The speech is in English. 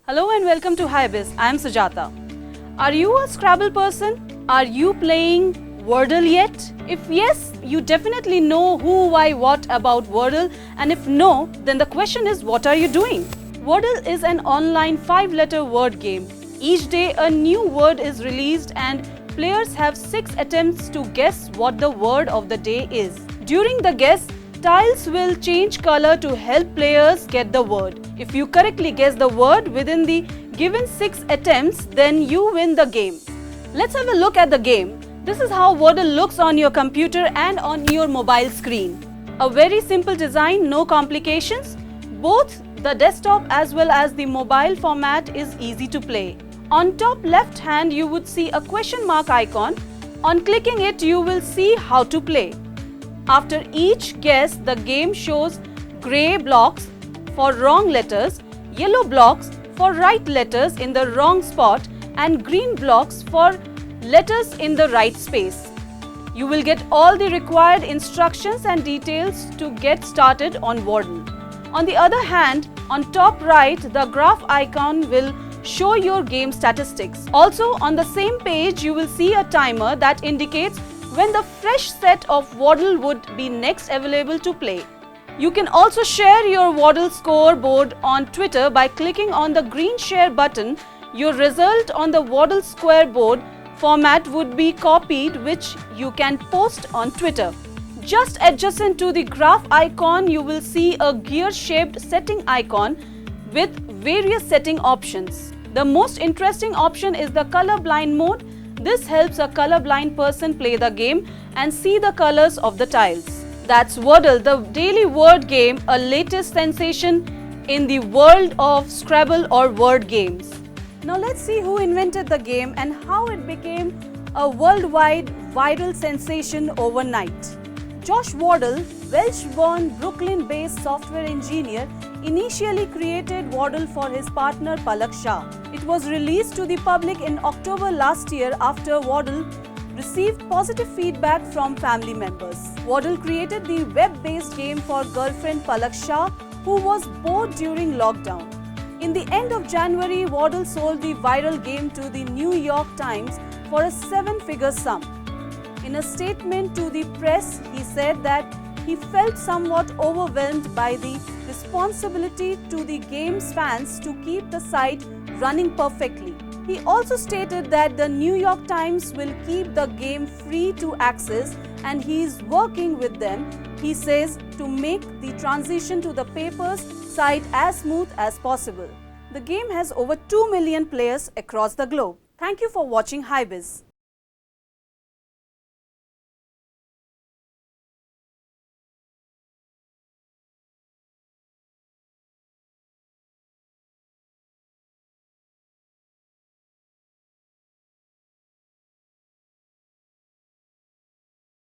Hello and welcome to HyBiz. I am Sujata. Are you a Scrabble person? Are you playing Wordle yet? If yes, you definitely know who, why, what about Wordle, and if no, then the question is, what are you doing? Wordle is an online 5-letter word game. Each day a new word is released and players have 6 attempts to guess what the word of the day is. During the guess, tiles will change color to help players get the word. If you correctly guess the word within the given 6 attempts, then you win the game. Let's have a look at the game. This is how Wordle looks on your computer and on your mobile screen. A very simple design, no complications. Both the desktop as well as the mobile format is easy to play. On top left hand, you would see a question mark icon. On clicking it, you will see how to play. After each guess, the game shows grey blocks for wrong letters, yellow blocks for right letters in the wrong spot, and green blocks for letters in the right space. You will get all the required instructions and details to get started on Wordle. On the other hand, on top right, the graph icon will show your game statistics. Also, on the same page, you will see a timer that indicates when the fresh set of Wordle would be next available to play. You can also share your Wordle scoreboard on Twitter by clicking on the green share button. Your result on the Wordle scoreboard format would be copied, which you can post on Twitter. Just adjacent to the graph icon, you will see a gear-shaped setting icon with various setting options. The most interesting option is the colorblind mode. This helps a colorblind person play the game and see the colors of the tiles. That's Wordle, the daily word game, a latest sensation in the world of Scrabble or word games. Now let's see who invented the game and how it became a worldwide viral sensation overnight. Josh Wordle, Welsh-born Brooklyn-based software engineer, initially created Wordle for his partner Palak Shah. It was released to the public in October last year after Wordle received positive feedback from family members. Wordle created the web-based game for girlfriend Palak Shah, who was bored during lockdown. In the end of January, Wordle sold the viral game to the New York Times for a 7-figure sum. In a statement to the press, he said that he felt somewhat overwhelmed by the responsibility to the game's fans to keep the site running perfectly. He also stated that the New York Times will keep the game free to access and he is working with them, he says, to make the transition to the paper's site as smooth as possible. The game has over 2 million players across the globe. Thank you for watching HyBiz.